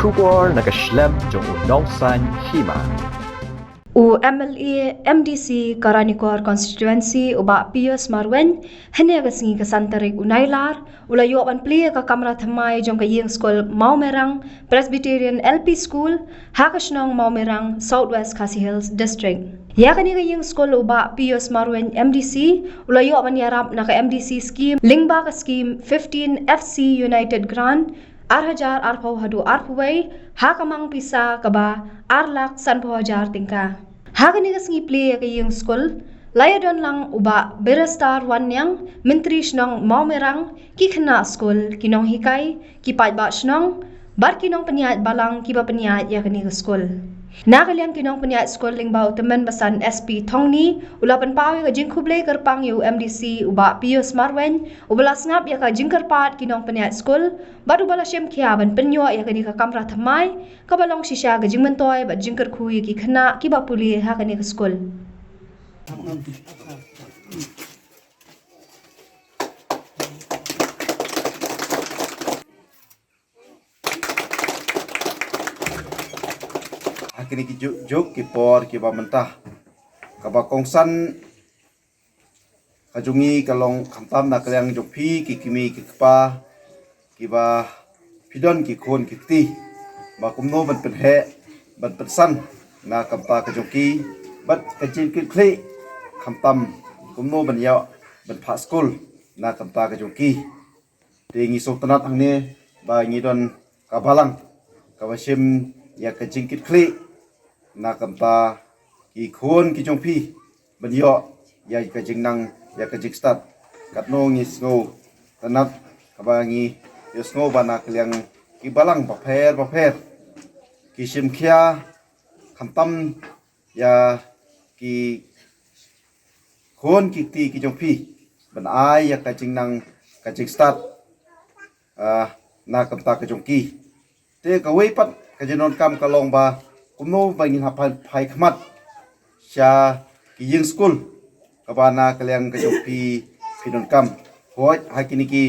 Shubor nakaslem jong unongsan hima. U MLA MDC Karanikor constituency uba Pius Marwen hene gasingi kasantarik unailar ulayo an plia ka kamra thamai jong ka yeng school Maumerang Presbyterian LP School Hakashnong Maumerang Southwest Khasi Hills District. Ya kani ka yeng school uba Pius Marwen MDC ulayo an yarap na ka MDC scheme lingba ka scheme 15 FC United Grant Arhajar arpau hadu arpuway hakamang pisa kaba arlak sanpo hajar tingka. Hagani kas ngiple ka yung school layadon lang uba berestar wanyang menteri shnong Maumerang ki khna school kinong hikay ki pajba shnong bar kinong penyat balang ki ba penyat ya kani ka school. Nakaliang kinong penyat school lingba temen basan SP Thongni ulapan pawi ka jingkuble kerpang yu MDC uba Pius Marwen ubalas ngap ya ka jingkerpat kinong penyat school baru bala shem kiaban penyo ya kani ka kamra thamai ka balong shisha ka jingmentoy ba jingker khui ki khna ki ba puli ha kani ka school. Kini ki juk ki por ki ba mentah ka ba kongsan kajungi kalong khamtam na kalyang jok phi ki kimi ki kpa ki ba pidon ki khon ki ti ba kumno ban pen he ban pen san na kamta ka joki bat kajin ki khle khamtam kumno ban ya ban pha school na kamta ka joki tingi sultanat angne ba ngidon ka balang ka wasim ya kajin ki khle na kamta ki khon ki jong phi ban yo ya ka jing nang ya ka jing start kat no ngi sngo tanap ka ba ngi yo sngo ba na klyang ki balang ba pher ki sim khia khamtam ya ki khon ki ti ki jong phi ban ai ya ka jing nang ka jing start na kamta ka jong ki te ka wei pat ka jinon kam ka long ba kumno bangin hapai khmat sha ki ying school kabana kalyang ka jopi pinon kam hoi hakini ki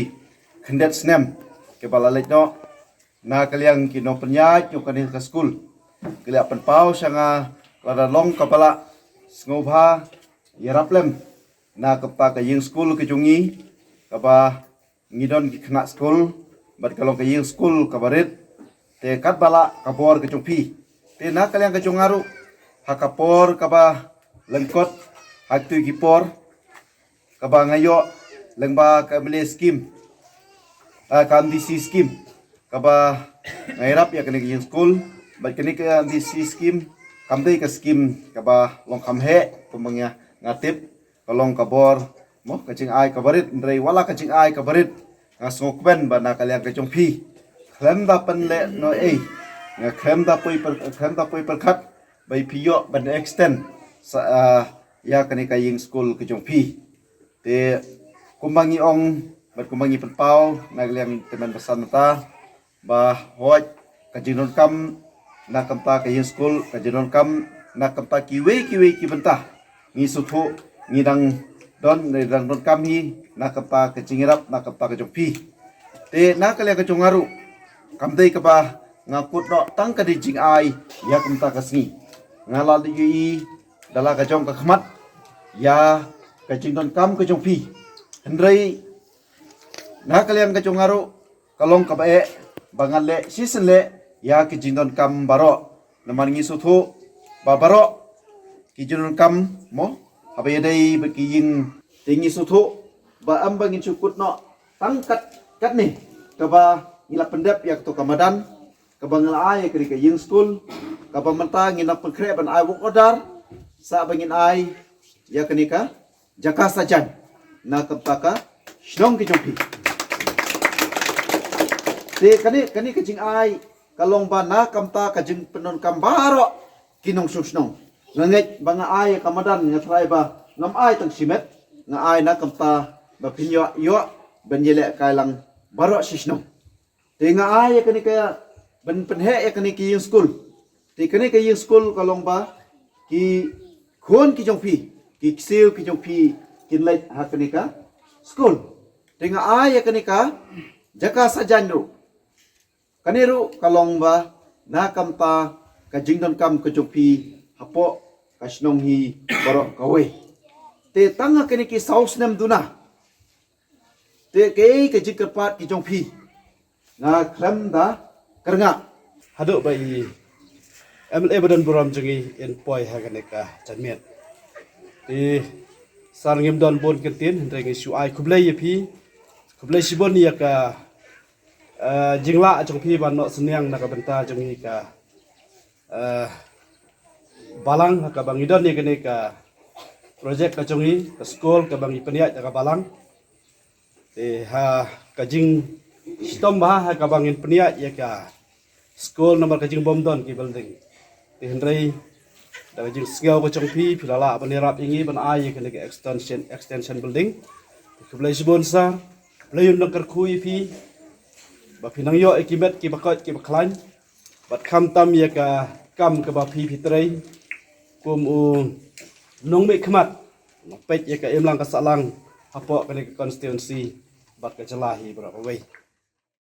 khandet snem ke bala no na kalyang ki no penya yo kanin ka school kila pan pau sanga lada long kapala ngobha yaraplem na kapa ka ying school ke jungi kaba ngidon ki khna school bat kalong ka ying school kabarit te kat bala kabor ke jongpi te na kalyang ka jongaru hakapor kaba lengkot haktu gipor kaba ngayo lengba ka mele scheme MDC scheme kaba ngairap ya kani yung school bat kani ka MDC scheme kamdei ka scheme kaba long kamhe pemangya ngatip kalong kabor mo kacing ai kabarit ndrei wala kacing ai kabarit ngasngokben ba na kalyang ka jongpi klem da penle no nga khem da poi per khat bai piyo ban extend ya kani ka ying school ke jong phi te kumbangi ong bat kumbangi penpau nagliang teman besan ta ba hoj ka jinon kam na kamta ka ying school ka jinon kam na kamta kiwe ki bentah ngi suthu ngi dang don kam hi na kamta ka jingirap na kamta ka jong phi te na kalia ka jongaru kamdei ka ba ngakut no tang ka di jing ai ya kumta kasni ngala di yi dala ka jong ka khmat ya ka jing don kam ka jong phi hendrei na kalian ka jong aru kalong ka bae bangale season le ya ki jing don kam baro naman ngi suthu ba baro ki jing don kam mo abai dai ba ki yin tingi suthu ba am bangin cukut no tang kat ni ka ba ngila pendep ya to kamadan kabangal ay kri ka ying school kabamanta nginak pengkre ban ay wok odar sa bangin ay ya kanika jaka sajan na kaptaka shnong ki jongpi te kani ka jing ay kalong ba na kamta ka jing penon kambaro kinong susnong nganget banga ay kamadan nga try ba ngam ay tang simet nga ay na kamta ba pinyo yo benjele kailang baro sisnong te nga ay kanika ban penhe ya kani ki yung school ti kani ka yung school kalong ba ki khon ki jong phi ki siu ki jong phi kin lai ha kani ka school tinga ay ya kani ka jaka sajan ru kaniru kalong ba na kam ta ka jing don kam ka jopi hapo ka snong hi borok ka we te tanga kene ki saus nem duna te ke ka jing ka pat ki jong pi na kram da karnga hado bai MLA badan buram jengi in poi haganeka chanmet ti sarngim don bon kentin rengi su ai kublai pi kublai sibon ya ka jingla jong pi ban no senyang na ka benta jengi ka balang ka bangidon ni kene ka projek ka jongi ka skol ka bangi peniat ka balang te ha ka jing sitom ba ha ka bangin peniat ya ka skol nomor ka jing bomdon ki building ti hendrai da jing skill ko chong pi pilala ban rap ingi ban ai kene ka extension building ki blai sponsor blai nak kar khui pi ba pinang yo ekimet ki bakot ki baklan bat kham tam ya ka kam ka ba pi pitrai kum u nong me khmat pek ya ka emlang ka salang apo kene constituency bat ka jalahi bra wei